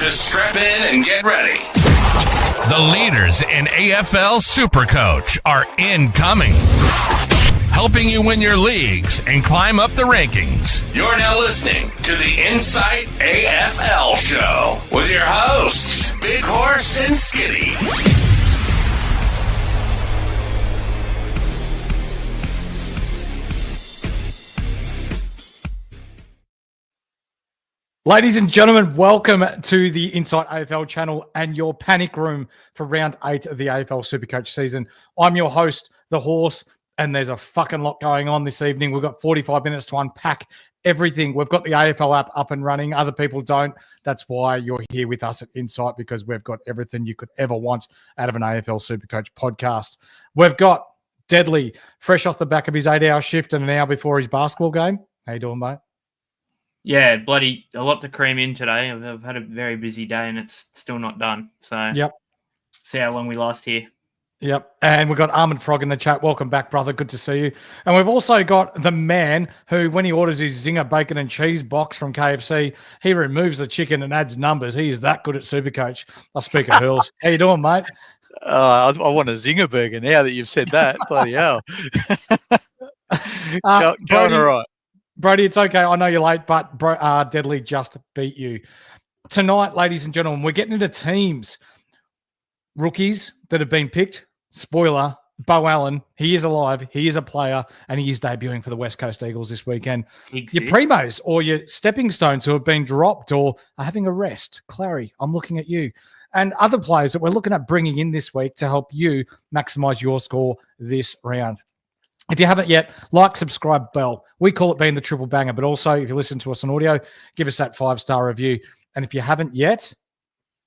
So strap in and get ready. The leaders in AFL SuperCoach are incoming, helping you win your leagues and climb up the rankings. You're now listening to the Insight AFL Show with your hosts, Big Horse and Skitty. Ladies and gentlemen, welcome to the Insight AFL channel and your panic room for round 8 of the AFL SuperCoach season. I'm your host, The Horse, and there's a fucking lot going on this evening. We've got 45 minutes to unpack everything. We've got the AFL app up and running. Other people don't. That's why you're here with us at Insight, because we've got everything you could ever want out of an AFL SuperCoach podcast. We've got Deadly, fresh off the back of his 8-hour shift and an hour before his basketball game. How you doing, mate? Yeah, bloody a lot to cram in today. I've had a very busy day and it's still not done. So yep. See how long we last here. Yep. And we've got Armand Frog in the chat. Welcome back, brother. Good to see you. And we've also got the man who, when he orders his Zinger bacon and cheese box from KFC, he removes the chicken and adds numbers. He is that good at SuperCoach. I'll speak of Hurls. How you doing, mate? I want a Zinger burger now that you've said that. Bloody hell. Going all right. Brody, it's okay. I know you're late, but Deadly just beat you. Tonight, ladies and gentlemen, we're getting into teams. Rookies that have been picked. Spoiler, Bo Allen, he is alive. He is a player, and he is debuting for the West Coast Eagles this weekend. Your primos or your stepping stones who have been dropped or are having a rest. Clary, I'm looking at you. And other players that we're looking at bringing in this week to help you maximize your score this round. If you haven't yet, like, subscribe, bell. We call it being the triple banger, but also if you listen to us on audio, give us that 5-star review. And if you haven't yet,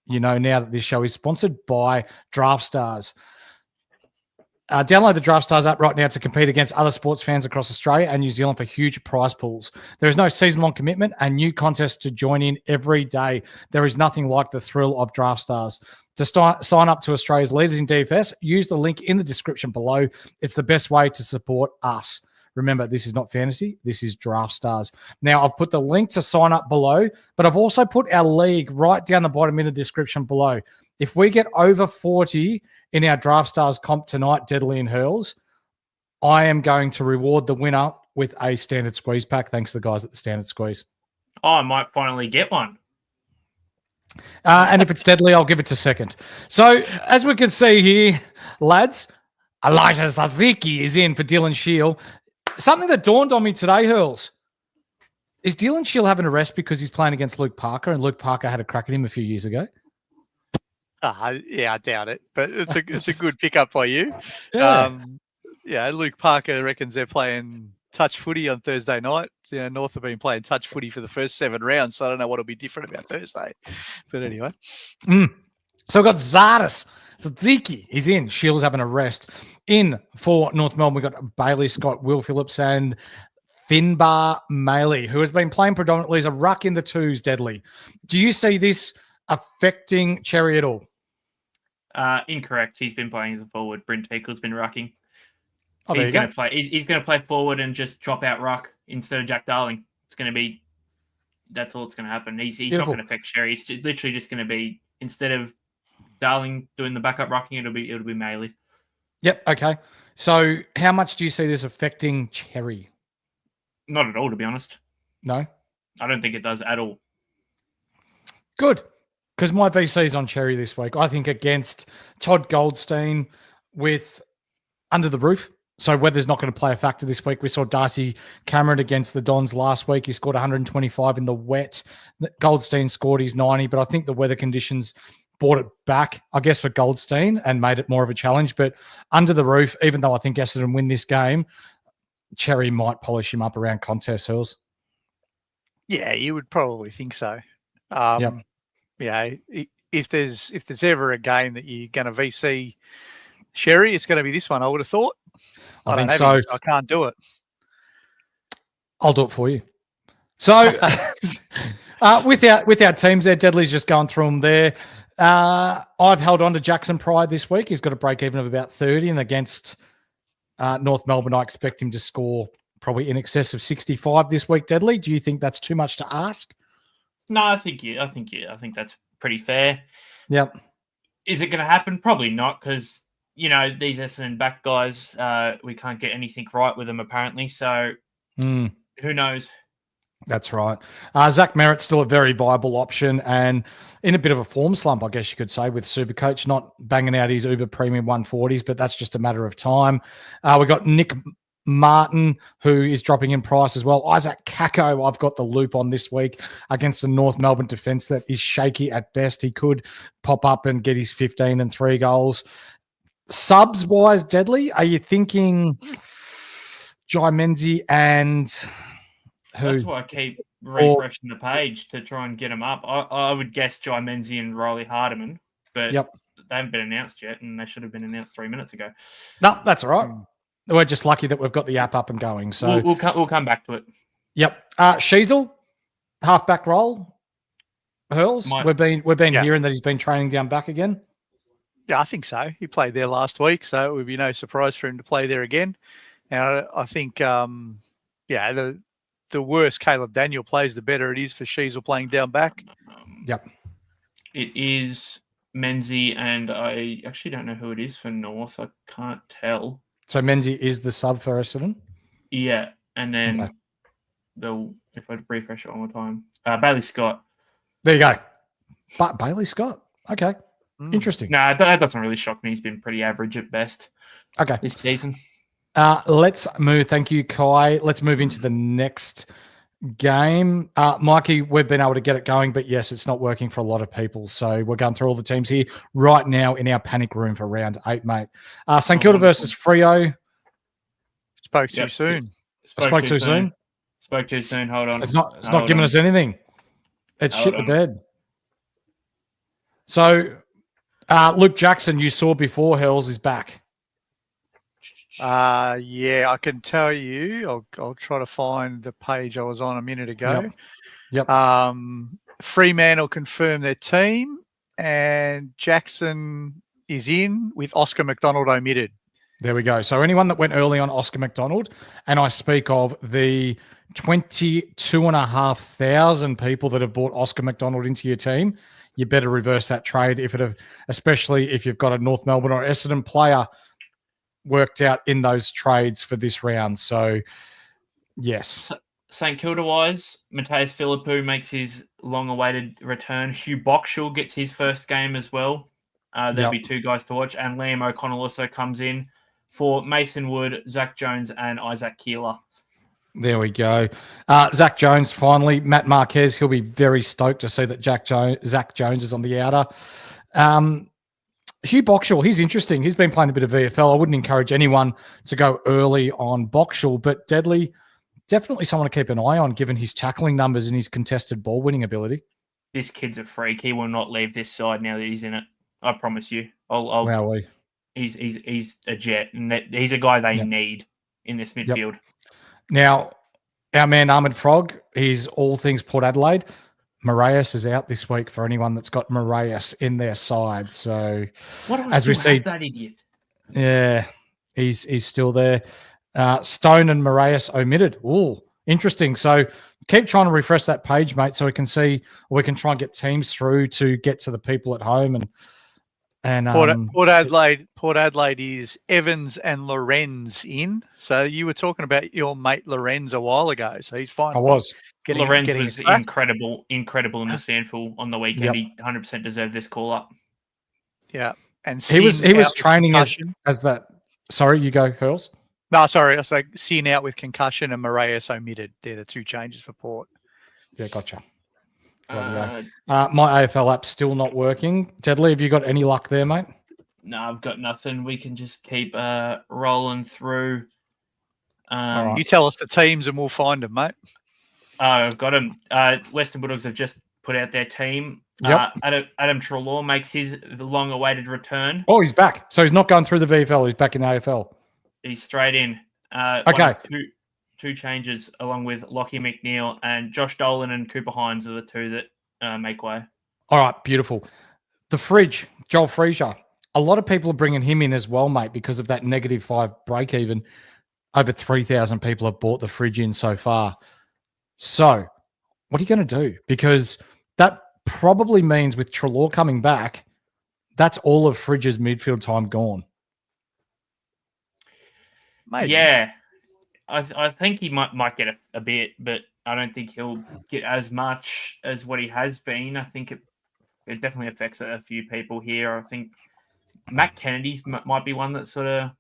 you know now that this show is sponsored by Draftstars. Download the Draftstars app right now to compete against other sports fans across Australia and New Zealand for huge prize pools. There is no season-long commitment and new contests to join in every day. There is nothing like the thrill of Draftstars. To sign up to Australia's leaders in DFS, use the link in the description below. It's the best way to support us. Remember, this is not fantasy. This is Draftstars. Now, I've put the link to sign up below, but I've also put our league right down the bottom in the description below. If we get over 40 in our Draftstars comp tonight, Deadly and Hurls, I am going to reward the winner with a standard squeeze pack. Thanks to the guys at the Standard Squeeze. Oh, I might finally get one. And if it's Deadly, I'll give it to second. So, as we can see here, lads, Elijah Zaziki is in for Dylan Shield. Something that dawned on me today, Hurls, is Dylan Shield having a rest because he's playing against Luke Parker, and Luke Parker had a crack at him a few years ago? Yeah, I doubt it, but it's a good pickup by you. Yeah. Luke Parker reckons they're playing touch footy on Thursday night. North have been playing touch footy for the first 7 rounds, so I don't know what will be different about Thursday. But anyway. So we've got Zadziki. He's in. Shield's having a rest. In for North Melbourne, we've got Bailey Scott, Will Phillips, and Finbar Maley, who has been playing predominantly as a ruck in the twos, Deadly. Do you see this affecting Cherry at all? Incorrect. He's been playing as a forward. Brent Teakle's been rucking. Oh, he's going to play. He's going to play forward and just chop out ruck instead of Jack Darling. It's going to be. That's all it's going to happen. He's not going to affect Sherry. It's literally just going to be, instead of Darling doing the backup rucking, it'll be Maley. Yep. Okay. So how much do you see this affecting Cherry? Not at all, to be honest. No. I don't think it does at all. Good. Because my VC is on Cherry this week. I think against Todd Goldstein with under the roof. So weather's not going to play a factor this week. We saw Darcy Cameron against the Dons last week. He scored 125 in the wet. Goldstein scored his 90, but I think the weather conditions brought it back, I guess, for Goldstein and made it more of a challenge. But under the roof, even though I think Essendon win this game, Cherry might polish him up around contest, Hills. Yeah, you would probably think so. Yep. Yeah, if there's ever a game that you're going to VC Sherry, it's going to be this one, I would have thought. I think so. I can't do it. I'll do it for you. So with our teams there, Deadly's just going through them there. I've held on to Jackson Pride this week. He's got a break even of about 30, and against North Melbourne, I expect him to score probably in excess of 65 this week. Deadly, do you think that's too much to ask? No, I think that's pretty fair. Yep. Is it going to happen? Probably not, because, you know, these Essendon back guys, we can't get anything right with them apparently. So who knows? That's right. Zach Merritt's still a very viable option and in a bit of a form slump, I guess you could say, with SuperCoach, not banging out his Uber Premium 140s, but that's just a matter of time. We've got Nick Martin, who is dropping in price as well. Isaac Kako, I've got the loop on this week against the North Melbourne defence that is shaky at best. He could pop up and get his 15 and 3 goals. Subs-wise, Deadly, are you thinking Jai Menzies and... who? That's why I keep refreshing the page to try and get them up. I would guess Jai Menzies and Riley Hardiman, but they haven't been announced yet, and they should have been announced 3 minutes ago. No, that's all right. We're just lucky that we've got the app up and going. So we'll come back to it. Yep. Sheezel, halfback role. Hurls. We've been hearing that he's been training down back again. Yeah, I think so. He played there last week, so it would be no surprise for him to play there again. And I think, the worse Caleb Daniel plays, the better it is for Sheezel playing down back. Yep. It is Menzies, and I actually don't know who it is for North. I can't tell. So Menzies is the sub for Essendon? Yeah, and then if I refresh it one more time, Bailey Scott. There you go. But Bailey Scott. Okay. Interesting. No, that doesn't really shock me. He's been pretty average at best this season. Let's move. Thank you, Kai. Let's move into the next game. Mikey, we've been able to get it going, but yes, it's not working for a lot of people. So we're going through all the teams here right now in our panic room for round 8, mate. St Kilda versus Freo. Spoke too soon. Spoke too soon. Spoke too soon. Hold on. It's not giving us anything. It's shit the bed. So Luke Jackson, you saw before, Hurls is back. I can tell you. I'll try to find the page I was on a minute ago. Yep. Fremantle confirmed their team, and Jackson is in with Oscar McDonald omitted. There we go. So anyone that went early on Oscar McDonald, and I speak of the 22,500 people that have bought Oscar McDonald into your team, you better reverse that trade especially if you've got a North Melbourne or Essendon player worked out in those trades for this round. So, yes. St Kilda-wise, Mateus Philippou makes his long-awaited return. Hugh Boxall gets his first game as well. There'll be 2 guys to watch. And Liam O'Connell also comes in for Mason Wood, Zach Jones, and Isaac Keeler. There we go. Zach Jones, finally. Matt Marquez, he'll be very stoked to see that Zach Jones is on the outer. Hugh Boxall, he's interesting. He's been playing a bit of VFL. I wouldn't encourage anyone to go early on Boxall, but Deadly, definitely someone to keep an eye on given his tackling numbers and his contested ball winning ability. This kid's a freak. He will not leave this side now that he's in it. I promise you. He's a jet, and he's a guy they need in this midfield. Yep. Now, our man Ahmed Frog, he's all things Port Adelaide. Moraes is out this week for anyone that's got Moraes in their side. So, as we see, that idiot. Yeah, he's still there. Stone and Moraes omitted. Ooh, interesting. So keep trying to refresh that page, mate, so we can see, or we can try and get teams through to get to the people at home. And Port Adelaide is Evans and Lorenz in. So you were talking about your mate Lorenz a while ago. So he's fine. I was. Lorenz was incredible in the SANFL on the weekend. Yep. He 100% deserved this call up. Yeah, and he was training as that. Sorry, you go, Hurls. No, sorry. I was like Sin out with concussion and Moraes omitted. They're the 2 changes for Port. Yeah, gotcha. My AFL app's still not working. Deadly, have you got any luck there, mate? No, I've got nothing. We can just keep rolling through. Right. You tell us the teams and we'll find them, mate. I've got them. Western Bulldogs have just put out their team. Yep. Adam Treloar makes his long-awaited return. Oh, he's back. So he's not going through the VFL. He's back in the AFL. He's straight in. Okay. Two changes along with Lockie McNeil, and Josh Dolan and Cooper Hines are the 2 that make way. All right, beautiful. The fridge, Joel Freesia. A lot of people are bringing him in as well, mate, because of that -5 break even. Over 3,000 people have bought the fridge in so far. So what are you going to do? Because that probably means with Treloar coming back, that's all of Fridge's midfield time gone. Maybe. Yeah, I think he might get a bit, but I don't think he'll get as much as what he has been. I think it definitely affects a few people here. I think Matt Kennedy's might be one that sort of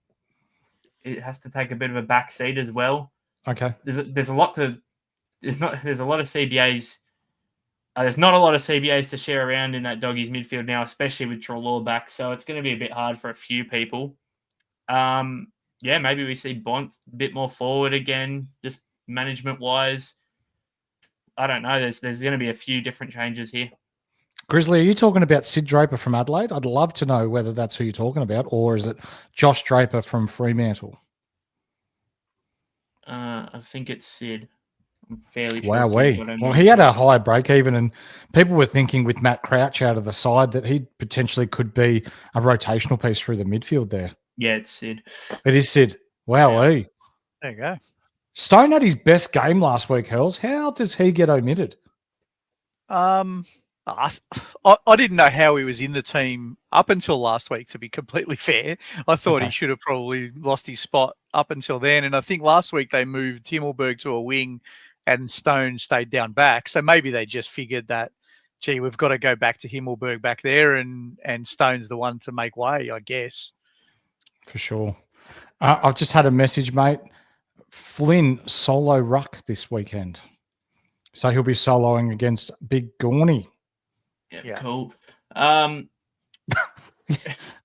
it has to take a bit of a back seat as well. Okay. There's a lot of CBAs. There's not a lot of CBAs to share around in that Doggies midfield now, especially with Treloar back. So it's going to be a bit hard for a few people. Yeah, maybe we see Bont a bit more forward again, just management-wise. I don't know. There's going to be a few different changes here. Grizzly, are you talking about Sid Draper from Adelaide? I'd love to know whether that's who you're talking about, or is it Josh Draper from Fremantle? I think it's Sid. I'm fairly sure. Wow, well, he had a high break even, and people were thinking with Matt Crouch out of the side that he potentially could be a rotational piece through the midfield there. Yeah, it's Sid. It is Sid. Wow, There you go. Stone had his best game last week, Hurls. How does he get omitted? I didn't know how he was in the team up until last week, to be completely fair. I thought he should have probably lost his spot up until then. And I think last week they moved Himmelberg to a wing and Stone stayed down back. So maybe they just figured that, gee, we've got to go back to Himmelberg back there and Stone's the one to make way, I guess. For sure. I've just had a message, mate. Flynn solo ruck this weekend. So he'll be soloing against Big Gorney. Yeah, cool. No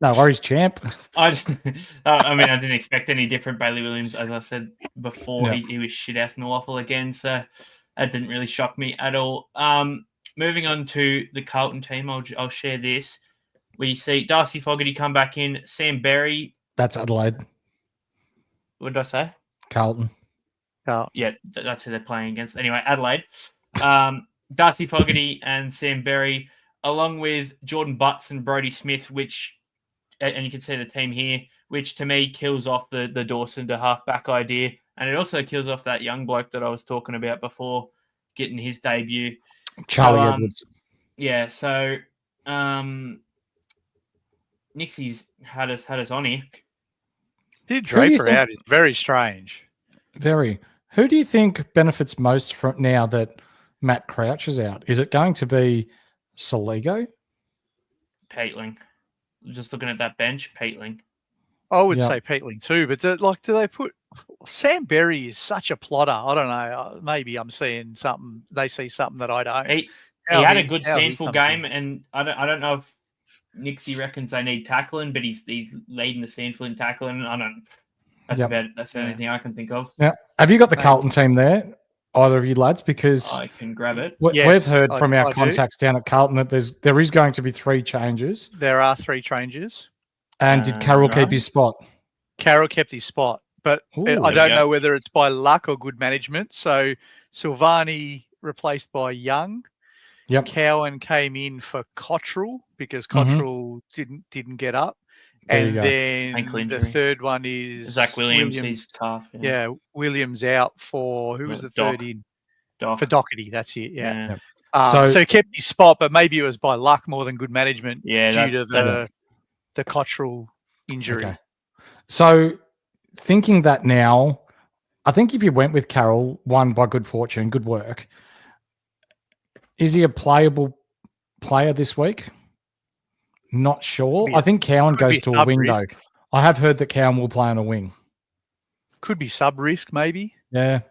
worries, champ. I didn't expect any different. Bailey Williams, as I said before, he was shit-ass in the waffle again, so that didn't really shock me at all. Moving on to the Carlton team, I'll share this. We see Darcy Fogarty come back in, Sam Berry. That's Adelaide. What did I say? Carlton. Yeah, that's who they're playing against. Anyway, Adelaide. Darcy Fogarty and Sam Berry, along with Jordan Butts and Brodie Smith, and you can see the team here, which to me kills off the Dawson to halfback idea. And it also kills off that young bloke that I was talking about before getting his debut. Charlie Edwards. Yeah, so Nixie's had us on here. Did Draper out is very strange. Very. Who do you think benefits most from now that Matt Crouch is out? Is it going to be Soligo? Peatling. Just looking at that bench, Peatling. I would say Peatling too, but do they put Sam Berry is such a plotter. I don't know. Maybe I'm seeing something. They see something that I don't. He had a good Sandful game, and I don't know if Nixie reckons they need tackling, but he's leading the Sandful in tackling. I don't. That's the only thing I can think of. Yeah. Have you got the Carlton team there, either of you lads? Because I can grab it. We've heard from our contacts down at Carlton that there is going to be 3 changes. There are 3 changes. And did Carroll keep his spot? Carroll kept his spot, but I don't know whether it's by luck or good management. So Silvani replaced by Young. Yep. Cowan came in for Cottrell because Cottrell didn't get up. And then the third one is Zach Williams. He's tough. Yeah, Williams out for who was the third in? For Doherty. That's it. Yeah. So he kept his spot, but maybe it was by luck more than good management due to the Cottrell injury. Okay. So thinking that now, I think if you went with Carroll, one by good fortune, good work, is he a playable player this week? Not sure. I think Cowan goes to a wing, though. I have heard that Cowan will play on a wing. Could be sub-risk, maybe. Yeah.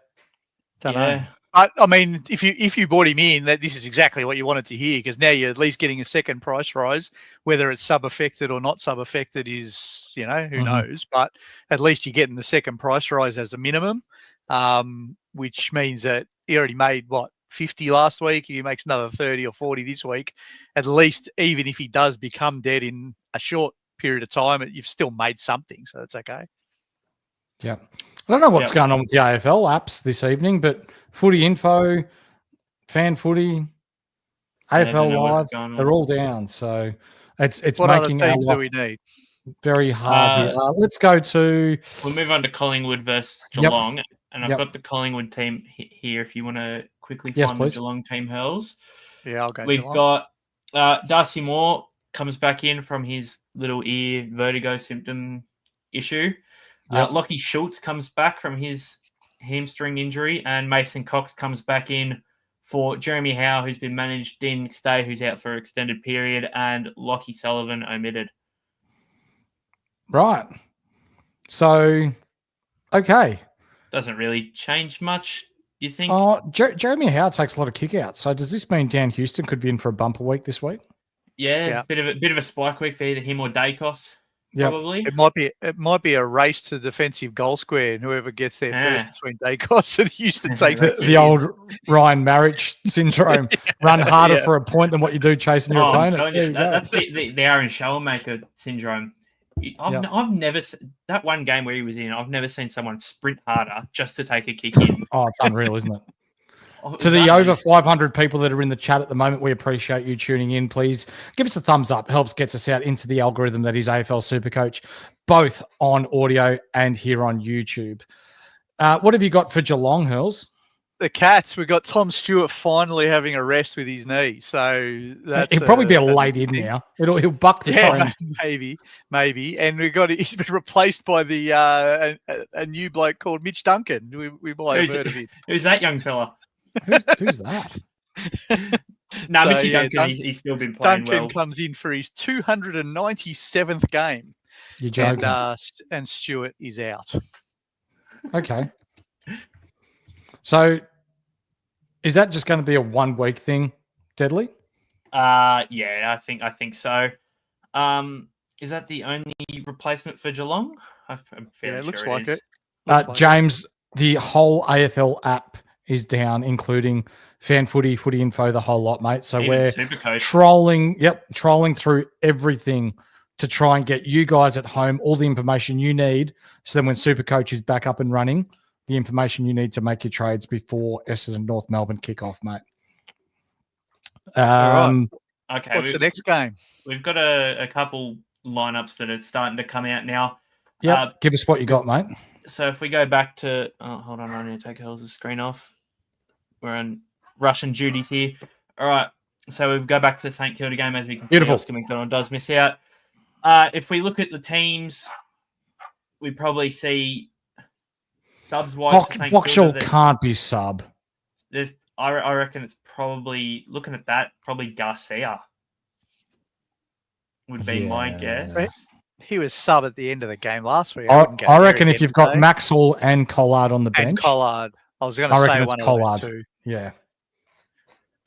Don't know. I mean, if you bought him in, that this is exactly what you wanted to hear, because now you're at least getting a second price rise. Whether it's sub-affected or not sub-affected is, who knows. But at least you're getting the second price rise as a minimum, which means that he already made, 50 last week. If he makes another 30 or 40 this week, at least even if he does become dead in a short period of time, you've still made something. So that's okay. Yeah. I don't know what's going on with the AFL apps this evening, but Footy Info, Fan Footy, AFL Live, they're all down. So it's what making other teams do we need? Very hard here. Let's go to... We'll move on to Collingwood versus Geelong. And I've got the Collingwood team here if you want to quickly find the Geelong team, Hurls. Yeah, I'll go We've Geelong. got Darcy Moore comes back in from his little ear vertigo symptom issue. Yep. Lockie Schultz comes back from his hamstring injury, and Mason Cox comes back in for Jeremy Howe, who's been managed, Dean McStay, who's out for an extended period, and Lockie Sullivan omitted. Right. So, okay. Doesn't really change much, you think? Oh, Jeremy Howe takes a lot of kick-outs. So does this mean Dan Houston could be in for a bumper week this week? Yeah. Bit of a spike week for either him or Dacos. Yep. Probably. It might be a race to defensive goal square, and whoever gets there first between Dacos and Houston takes the old Ryan Marich syndrome. Run harder for a point than what you do chasing your opponent. That's the Aaron Shellmaker syndrome. I've never that one game where he was in. I've never seen someone sprint harder just to take a kick in. Oh, it's unreal, isn't it? To the over 500 people that are in the chat at the moment, we appreciate you tuning in. Please give us a thumbs up. It helps get us out into the algorithm that is AFL Supercoach, both on audio and here on YouTube. What have you got for Geelong, Hurls? The Cats, we got Tom Stewart finally having a rest with his knee. So that's he'll probably be a late in now. He'll buck the train. Maybe. And he's been replaced by a new bloke called Mitch Duncan. We might have heard of him. Who's that young fella? Who's that? Mitchy Duncan, he's still been playing Duncan well. comes in for his 297th game. You're joking. And Stewart is out. Okay. So is that just going to be a 1 week thing, Deadly? Yeah, I think so. Is that the only replacement for Geelong? I'm fairly it looks sure like it. James, the whole AFL app is down, including Fan Footy, Footy Info, the whole lot, mate. So we're trolling through everything to try and get you guys at home all the information you need. So then when SuperCoach is back up and running, the information you need to make your trades before Essendon North Melbourne kick off, mate. Right. Okay. What's the next game? We've got a couple lineups that are starting to come out now. Yeah. Give us what you got, mate. So if we go back to, hold on, I need to take Hell's screen off. We're on Russian duties here. All right. So we go back to the St Kilda game as we can see. Oscar McDonald does miss out. If we look at the teams, we probably see subs wise. Boxall can't be sub. I reckon it's probably looking at that. Probably Garcia would be my guess. He was sub at the end of the game last week. I reckon if you've got Maxwell and Collard on the bench. And Collard. I was going to say one Collard. of those two. Yeah.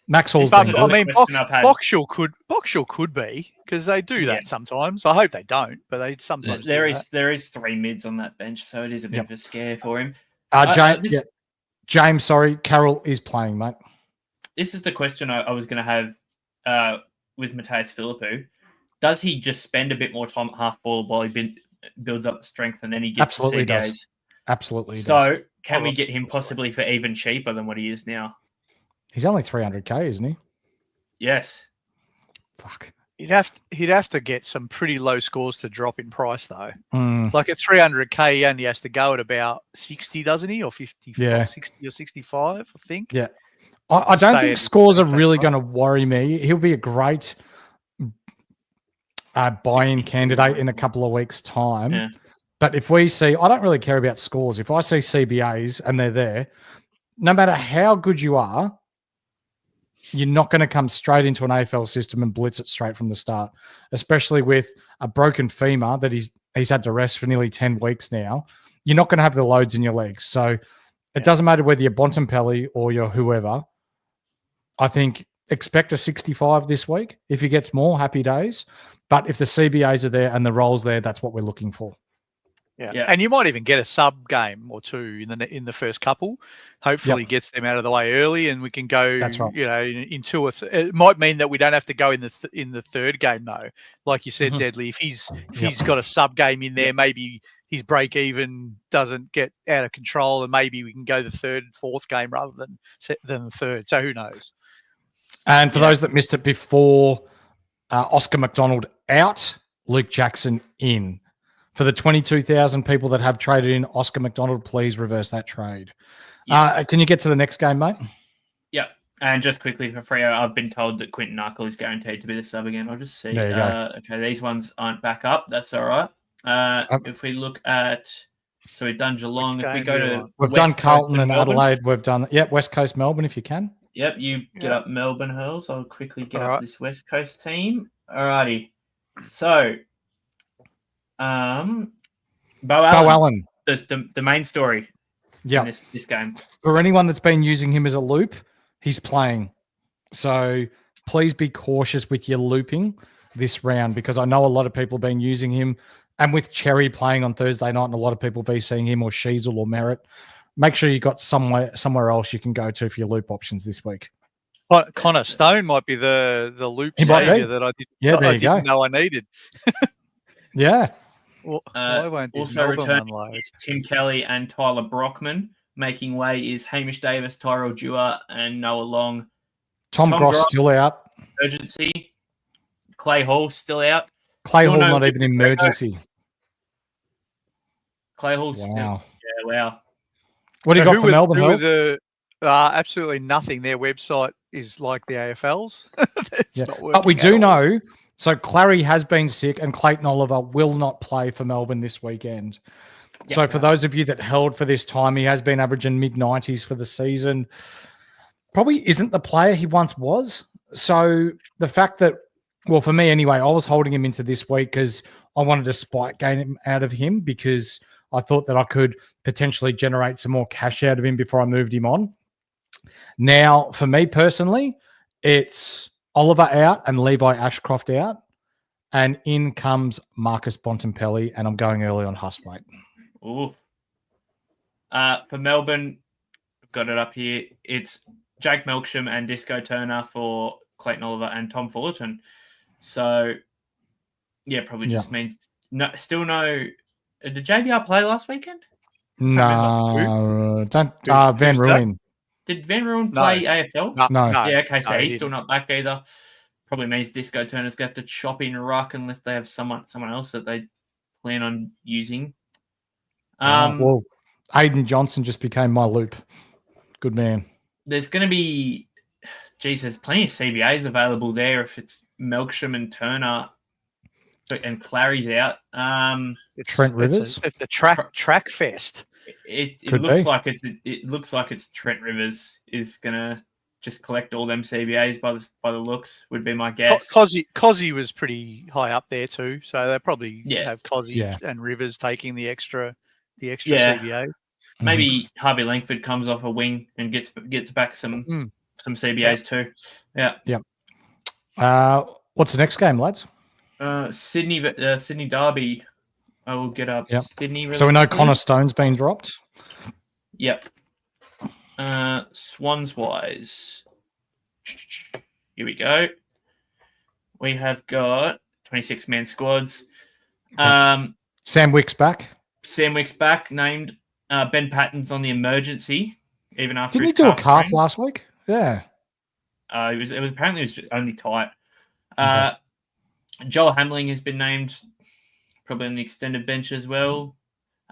Maxwell's Boxall could be, because they do that sometimes. I hope they don't, but they sometimes there is 3 mids on that bench, so it is a bit of a scare for him. James, sorry, Carroll is playing, mate. This is the question I was going to have with Mateus Philippou. Does he just spend a bit more time at half ball while he builds up the strength and then he gets Absolutely the CBAs? does. Absolutely so does. Can we get him possibly for even cheaper than what he is now? He's only 300k, isn't he? Yes. Fuck. He'd have to get some pretty low scores to drop in price, though. Like at 300k, he only has to go at about 60, doesn't he? Or 50, 60 or 65, I think. Yeah. I don't think scores are really going to worry me. He'll be a great buy-in candidate in a couple of weeks' time. Yeah. But if we see, I don't really care about scores. If I see CBAs and they're there, no matter how good you are, you're not going to come straight into an AFL system and blitz it straight from the start, especially with a broken femur that he's had to rest for nearly 10 weeks now. You're not going to have the loads in your legs. So it doesn't matter whether you're Bontempelli or you're whoever. I think expect a 65 this week. If he gets more, happy days. But if the CBAs are there and the roles there, that's what we're looking for. Yeah. And you might even get a sub game or two in the first couple. Hopefully gets them out of the way early, and we can go. That's right. In 2 or it might mean that we don't have to go in the third game though. Like you said, Deadly. If he's got a sub game in there, maybe his break even doesn't get out of control, and maybe we can go the third and fourth game rather than the third. So who knows? And for those that missed it before, Oscar McDonald out, Luke Jackson in. For the 22,000 people that have traded in Oscar McDonald, please reverse that trade. Yes. Can you get to the next game, mate? Yeah. And just quickly for Freo, I've been told that Quinton Narkle is guaranteed to be the sub again. I'll just see. There you go. Okay, these ones aren't back up. That's all right. If we look at, so we've done Geelong. If we go to, we've West done Coast Carlton and Melbourne. Adelaide. We've done West Coast Melbourne if you can. Yep, you get up Melbourne Hurls. I'll quickly get All up this West Coast team. Alrighty. So, Bo Allen. The main story. Yeah. In this game. For anyone that's been using him as a loop, he's playing. So please be cautious with your looping this round, because I know a lot of people have been using him, and with Cherry playing on Thursday night and a lot of people be seeing him or Sheezel or Merritt, make sure you got somewhere else you can go to for your loop options this week. Connor Stone might be the loop He might savior be. that I didn't know I needed. Yeah. Well, why won't this also Melbourne returning unload? is Tim Kelly and Tyler Brockman. Making way is Hamish Davis, Tyrell Dewar, and Noah Long. Tom Gross still out. Emergency. Clay Hall still out. Clay Still Hall no not even emergency. Clay Hall's Wow. still. Yeah, wow. What do you got for Melbourne? Who was absolutely nothing. Their website is like the AFL's. But we do know, so Clary has been sick and Clayton Oliver will not play for Melbourne this weekend. Yep. So for those of you that held for this time, he has been averaging mid-90s for the season. Probably isn't the player he once was. So the fact that, well, for me anyway, I was holding him into this week because I wanted a spike gain out of him, because I thought that I could potentially generate some more cash out of him before I moved him on. Now, for me personally, it's Oliver out and Levi Ashcroft out, and in comes Marcus Bontempelli, and I'm going early on Hustmate. Ooh. For Melbourne, I've got it up here. It's Jake Melksham and Disco Turner for Clayton Oliver and Tom Fullerton. So, yeah, probably just means still no. Did JBR play last weekend? No, don't. Van Rooyen. Did Van Rooyen play AFL? No. Yeah, okay, so he's still not back either. Probably means Disco Turner's got to chop in ruck unless they have someone else that they plan on using. Well, Aiden Johnson just became my loop. Good man. There's going to be, there's plenty of CBAs available there if it's Melksham and Turner and Clary's out. Trent Rivers. It's a track fest. It looks like it's Trent Rivers is going to just collect all them CBAs by the looks, would be my guess. Cozzy was pretty high up there too, so they probably have Cozzy and Rivers taking the extra CBA. Maybe Harvey Langford comes off a wing and gets back some CBAs too. Yeah. Yeah. What's the next game, lads? Sydney Derby. I will get up. Yep. Sydney. Really so we know quickly. Connor Stone's been dropped. Yep. Swans wise. Here we go. We have got 26-man squads. Sam Wick's back. Sam Wick's back. Named Ben Patton's on the emergency. Even after Didn't he his do a calf sprain. last week? Yeah. It was apparently only tight. Joel Hamling has been named probably on the extended bench as well.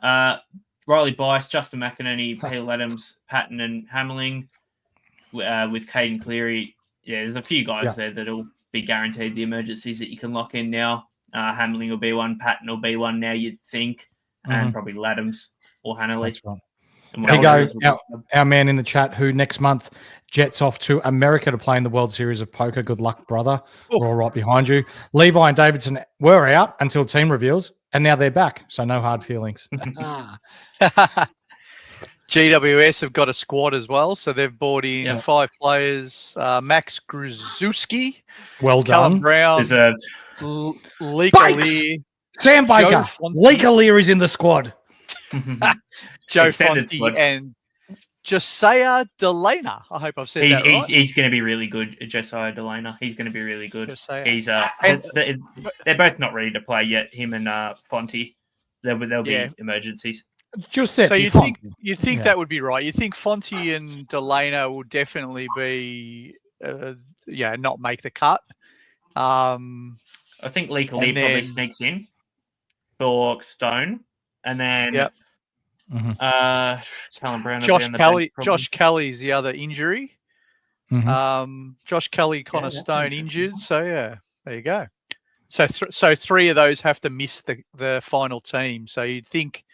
Riley Bice, Justin McInerney, Peter Adams, Patton and Hamling with Caden Cleary. Yeah, there's a few guys there that'll be guaranteed the emergencies that you can lock in now. Hamling will be one, Patton will be one now, you'd think, and probably Laddams or Hanley. That's right. There you go, our man in the chat who next month jets off to America to play in the World Series of Poker. Good luck, brother. We're all right behind you. Levi and Davidson were out until team reveals, and now they're back, so no hard feelings. GWS have got a squad as well, so they've bought in 5 players. Max Grzuski, well Callum done. Brown, deserved. Lee O'Leary, Sam Baker, Lee O'Leary is in the squad. Joe Extended Fonte squad. and Josiah Delana. I hope I've said that right. He's going to be really good, Josiah Delana. He's going to be really good. Josiah. He's they're both not ready to play yet. Him and Fonte, there'll be emergencies. So you think that would be right? You think Fonte and Delana will definitely be not make the cut? I think Lee O'Leary probably sneaks in for Stone, and then Callum Brown. Josh Kelly's the other injury. Josh Kelly, Connor that's Stone interesting. injured. So, yeah, there you go. So, so 3 of those have to miss the final team. So you'd think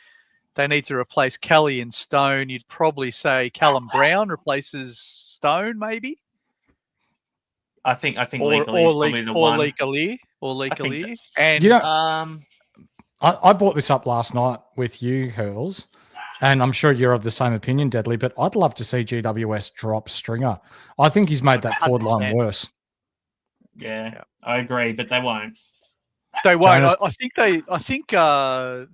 they need to replace Kelly and Stone. You'd probably say Callum Brown replaces Stone, maybe. I think Or Lee Khalil's probably the one. Lee Khalil. I think Khalil. And You know, I brought this up last night with you, Hurls, and I'm sure you're of the same opinion, Deadly, but I'd love to see GWS drop Stringer. I think he's made that forward line 100%. worse. Yeah, I agree, but they won't. They won't. Jonas? I think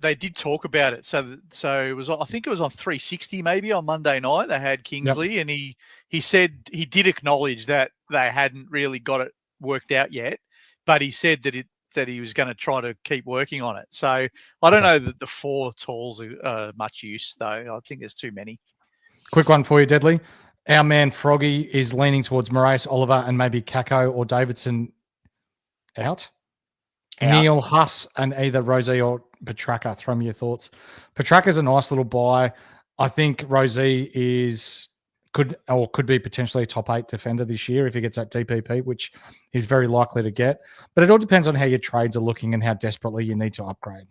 they did talk about it. So it was. I think it was on 360 maybe on Monday night. They had Kingsley, and he said he did acknowledge that they hadn't really got it worked out yet, but he said that he was going to try to keep working on it. So I don't know that the 4 talls are much use though. I think there's too many. Quick one for you, Deadly. Our man Froggy is leaning towards Moraes, Oliver, and maybe Kako or Davidson out. Neil, Huss, and either Rosie or Petraka. Throw me your thoughts. Petraka's a nice little buy. I think Rosie could be potentially a top 8 defender this year if he gets that DPP, which he's very likely to get. But it all depends on how your trades are looking and how desperately you need to upgrade.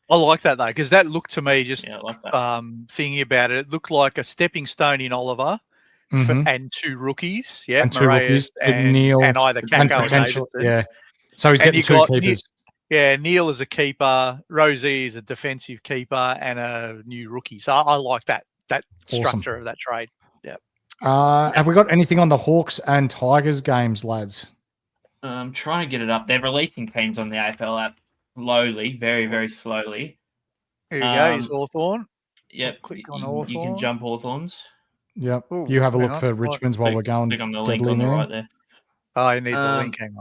I like that though, because that looked to me just I like that. thinking about it, it looked like a stepping stone in Oliver and 2 rookies. Yeah, and 2 rookies, and Neil, and either and Kako or potential. Davidson. Yeah. So he's getting 2 keepers. Neil is a keeper, Rosie is a defensive keeper, and a new rookie. So I like that structure of that trade. Yeah. Have we got anything on the Hawks and Tigers games, lads? I'm trying to get it up. They're releasing teams on the AFL app slowly, very, very slowly. Here we go. Here's Hawthorn. Yep. Click on You Hawthorn. can jump Hawthorns. Yep. Ooh, You have a hang look on. for Richmond's while we're going. Click on the link Deadly on the now. right there. Oh, I need the link. Hang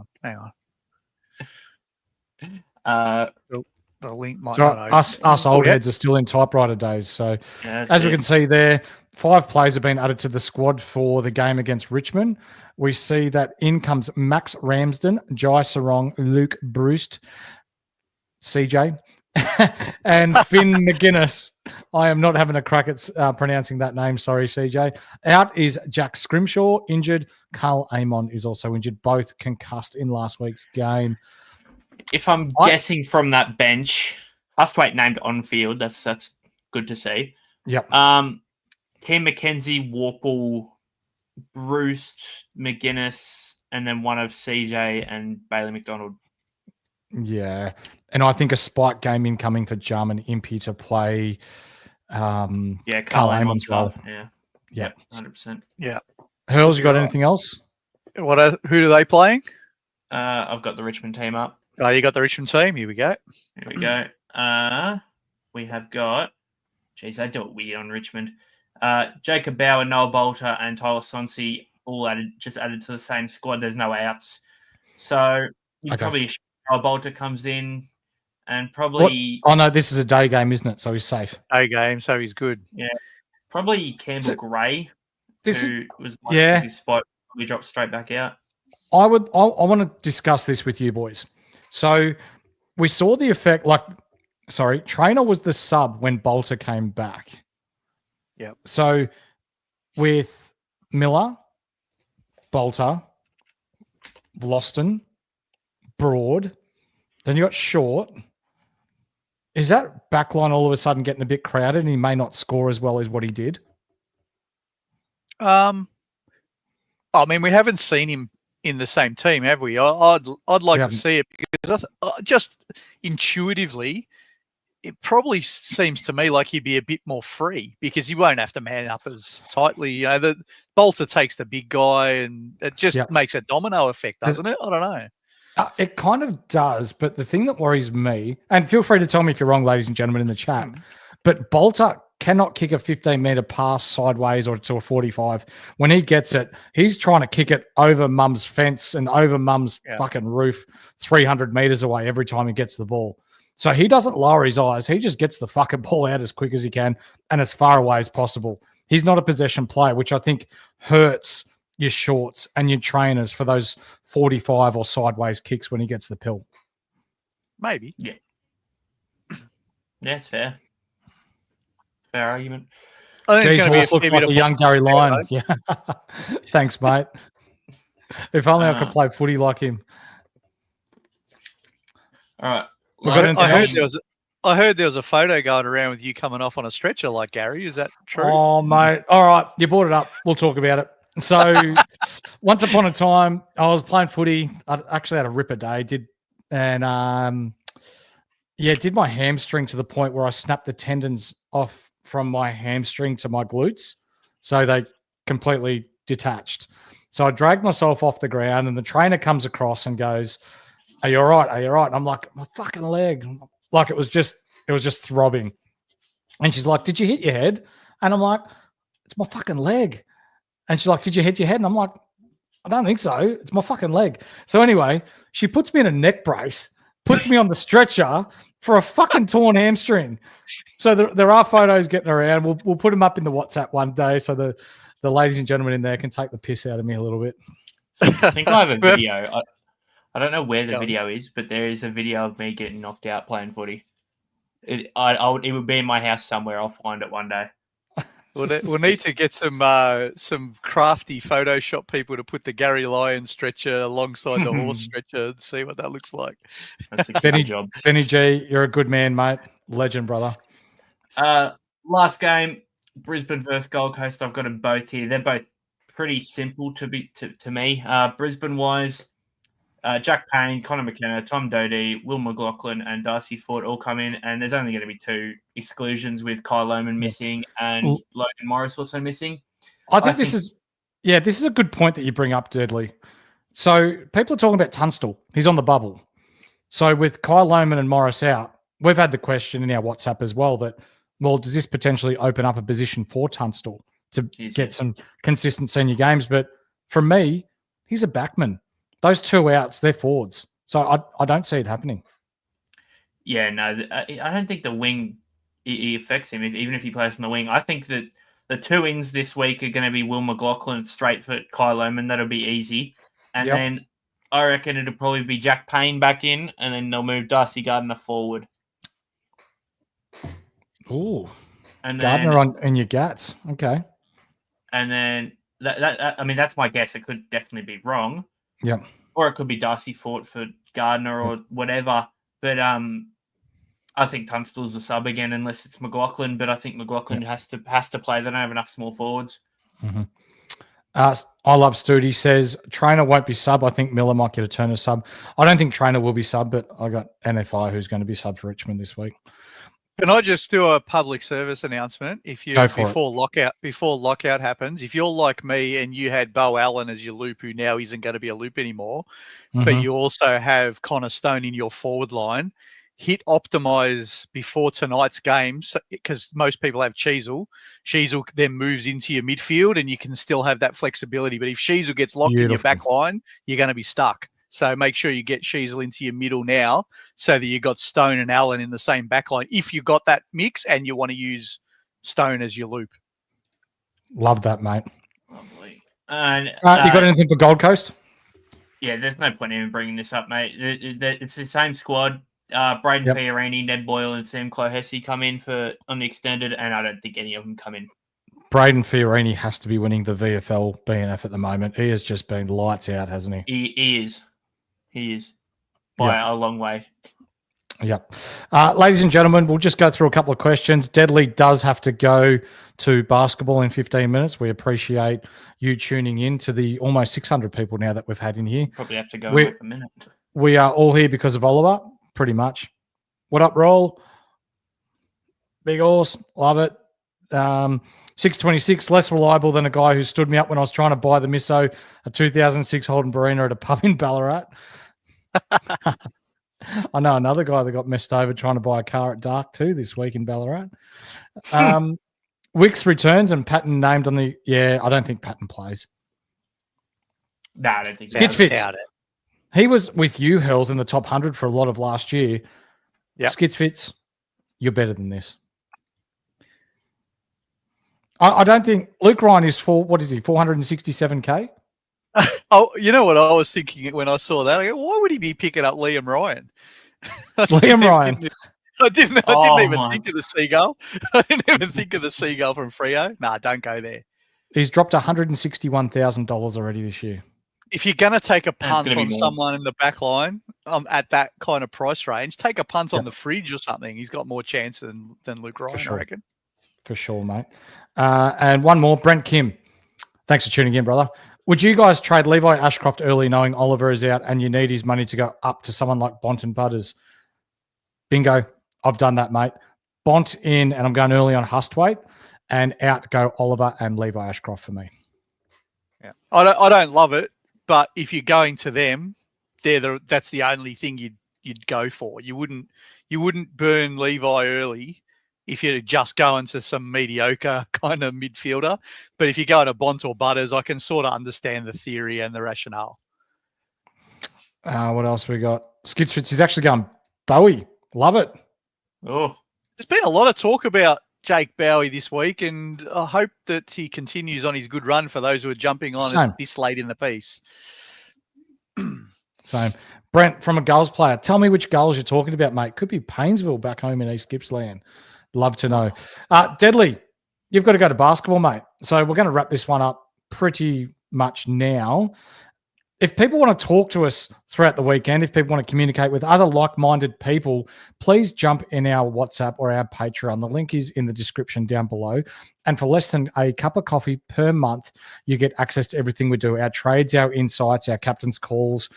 on. The link might So not open. us old heads are still in typewriter days. So as we can see there, 5 players have been added to the squad for the game against Richmond. We see that in comes Max Ramsden, Jai Sarong, Luke Bruce, CJ, and Finn McGuinness. I am not having a crack at pronouncing that name. Sorry, CJ. Out is Jack Scrimshaw, injured. Carl Amon is also injured. Both concussed in last week's game. If I'm guessing from that bench, Hustwaite named on field. That's good to see. Yep. Cam McKenzie, Warple, Bruce, McGuinness, and then one of CJ and Bailey McDonald. Yeah. And I think a spike game incoming for Jarman Impey to play Carl Amon's role. Yeah. Yep. 100%. Yeah. Hurls, you got anything else? Who are they playing? I've got the Richmond team up. Oh, you got the Richmond team. Here we go. Here we go. We have got, geez, they do it weird on Richmond. Jacob Bauer, Noel Bolter, and Tyler Sonsi all added to the same squad. There's no outs. So probably Noel Bolter comes in and probably... Oh, no, this is a day game, isn't it? So he's safe. Day game, so he's good. Yeah. Probably Campbell Gray, who was his spot. We dropped straight back out. I want to discuss this with you boys. So we saw the effect, Trainer was the sub when Bolter came back. Yep. So with Miller, Bolter, Vlosten, Broad, then you got Short. Is that backline all of a sudden getting a bit crowded and he may not score as well as what he did? I mean, we haven't seen him in the same team, have we? I'd like to see it because just intuitively, it probably seems to me like he'd be a bit more free because he won't have to man up as tightly. You know, the Bolter takes the big guy and it just makes a domino effect, doesn't it? I don't know. It kind of does, but the thing that worries me, and feel free to tell me if you're wrong, ladies and gentlemen in the chat, but Bolter cannot kick a 15-meter pass sideways or to a 45. When he gets it, he's trying to kick it over mum's fence and over mum's fucking roof 300 meters away every time he gets the ball. So he doesn't lower his eyes. He just gets the fucking ball out as quick as he can and as far away as possible. He's not a possession player, which I think hurts your shorts and your trainers for those 45 or sideways kicks when he gets the pill. Maybe. Yeah. Yeah, it's fair. Fair argument. I think it's Jeez, going to Horse be looks like a young Gary Lyon. Yeah. Thanks, mate. If only I could play footy like him. All right. I heard there was a photo going around with you coming off on a stretcher like Gary. Is that true? Oh, mate. All right. You brought it up. We'll talk about it. So once upon a time, I was playing footy. I actually had a ripper day. Did my hamstring to the point where I snapped the tendons off from my hamstring to my glutes. So they completely detached. So I dragged myself off the ground and the trainer comes across and goes, "Are you all right? Are you all right?" And I'm like, "My fucking leg." Like it was just throbbing. And she's like, "Did you hit your head?" And I'm like, "It's my fucking leg." And she's like, "Did you hit your head?" And I'm like, "I don't think so. It's my fucking leg." So anyway, she puts me in a neck brace, puts me on the stretcher for a fucking torn hamstring. So there are photos getting around. We'll put them up in the WhatsApp one day so the ladies and gentlemen in there can take the piss out of me a little bit. I think I have a video. I don't know where the video is, but there is a video of me getting knocked out playing footy. It would be in my house somewhere. I'll find it one day. We'll need to get some crafty Photoshop people to put the Gary Lyon stretcher alongside the horse stretcher and see what that looks like. That's a good job. Benny G, you're a good man, mate. Legend, brother. Last game, Brisbane versus Gold Coast. I've got them both here. They're both pretty simple to me. Brisbane-wise, Jack Payne, Connor McKenna, Tom Doedee, Will McLaughlin, and Darcy Ford all come in, and there's only going to be 2 exclusions with Kyle Lohmann missing and Logan Morris also missing. I think this is a good point that you bring up, Deadly. So people are talking about Tunstall. He's on the bubble. So with Kyle Lohmann and Morris out, we've had the question in our WhatsApp as well that, well, does this potentially open up a position for Tunstall to get some consistent senior games? But for me, he's a backman. Those 2 outs, they're forwards. So I don't see it happening. Yeah, no, I don't think the wing it affects him, even if he plays on the wing. I think that the 2 ins this week are going to be Will McLaughlin straight for Kyle Lohmann. That'll be easy. And then I reckon it'll probably be Jack Payne back in, and then they'll move Darcy Gardner forward. Ooh. And Gardner in your guts. Okay. And then, that's my guess. It could definitely be wrong. Yeah. Or it could be Darcy Fort for Gardner or whatever. But I think Tunstall's a sub again unless it's McLaughlin. But I think McLaughlin has to play. They don't have enough small forwards. Mm-hmm. I love Studi says Trainer won't be sub. I think Miller might get a turn of sub. I don't think Trainer will be sub, but I got NFI who's going to be sub for Richmond this week. Can I just do a public service announcement? If you before lockout happens, if you're like me and you had Bo Allen as your loop, who now isn't going to be a loop anymore, but you also have Connor Stone in your forward line, hit optimize before tonight's games because most people have Sheezel. Sheezel then moves into your midfield and you can still have that flexibility. But if Sheezel gets locked in your back line, you're going to be stuck. So make sure you get Sheezel into your middle now so that you got Stone and Allen in the same back line if you got that mix and you want to use Stone as your loop. Love that, mate. Lovely. And you got anything for Gold Coast? Yeah, there's no point in bringing this up, mate. It's the same squad. Braden Fiorini, Ned Boyle, and Sam Clohessy come in on the extended, and I don't think any of them come in. Braden Fiorini has to be winning the VFL BNF at the moment. He has just been lights out, hasn't he? He is. He is by a long way. Yep. Ladies and gentlemen, we'll just go through a couple of questions. Deadly does have to go to basketball in 15 minutes. We appreciate you tuning in to the almost 600 people now that we've had in here. Probably have to go in a minute. We are all here because of Oliver, pretty much. What up, Roll? Big horse. Love it. 626, less reliable than a guy who stood me up when I was trying to buy the Misso, a 2006 Holden Barina at a pub in Ballarat. I know another guy that got messed over trying to buy a car at dark too this week in Ballarat. Wicks returns and Patton named on the... Yeah, I don't think Patton plays. No, I don't think so. Skits. He was with you, Hells, in the top 100 for a lot of last year. Yeah. Skits Fitz, you're better than this. I don't think Luke Ryan is 467K? Oh, you know what I was thinking when I saw that? I go, why would he be picking up Liam Ryan? Liam Ryan. I didn't Oh, even my. think of the seagull. I didn't even think of the seagull from Freo. Nah, don't go there. He's dropped $161,000 already this year. If you're going to take a And it's punt gonna be on more. someone in the back line at that kind of price range, take a punt on Yep. the fridge or something. He's got more chance than Luke Ryan, sure. I reckon. For sure, mate. And one more, Brent Kim. Thanks for tuning in, brother. Would you guys trade Levi Ashcroft early knowing Oliver is out and you need his money to go up to someone like Bont and Butters? Bingo. I've done that, mate. Bont in, and I'm going early on Hustwaite, and out go Oliver and Levi Ashcroft for me. Yeah, I don't love it, but if you're going to them, that's the only thing you'd go for. You wouldn't burn Levi early if you're just going to some mediocre kind of midfielder. But if you're going to Bont or Butters, I can sort of understand the theory and the rationale. What else we got? Skidsfitz is actually going Bowie. Love it. Oh, There's been a lot of talk about Jake Bowie this week, and I hope that he continues on his good run for those who are jumping on Same. it this late in the piece. Same. Brent, from a goals player, tell me which goals you're talking about, mate. Could be Painesville back home in East Gippsland. Love to know. Deadly, you've got to go to basketball, mate. So we're going to wrap this one up pretty much now. If people want to talk to us throughout the weekend, if people want to communicate with other like-minded people, please jump in our WhatsApp or our Patreon. The link is in the description down below. And for less than a cup of coffee per month, you get access to everything we do, our trades, our insights, our captain's calls,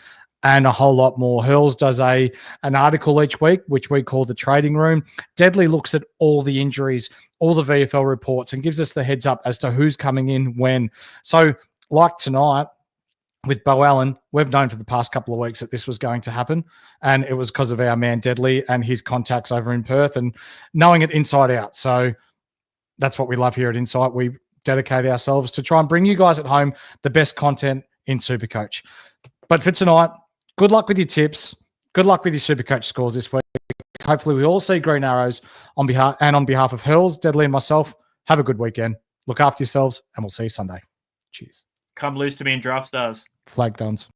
and a whole lot more. Hurls does an article each week, which we call the Trading Room. Deadly looks at all the injuries, all the VFL reports, and gives us the heads up as to who's coming in when. So like tonight, with Bo Allen, we've known for the past couple of weeks that this was going to happen, and it was because of our man Deadly and his contacts over in Perth and knowing it inside out. So that's what we love here at Insight. We dedicate ourselves to try and bring you guys at home the best content in SuperCoach. But for tonight, good luck with your tips. Good luck with your SuperCoach scores this week. Hopefully we all see green arrows on behalf of Hurls, Deadly, and myself. Have a good weekend. Look after yourselves, and we'll see you Sunday. Cheers. come loose to me in Draftstars. Flag downs.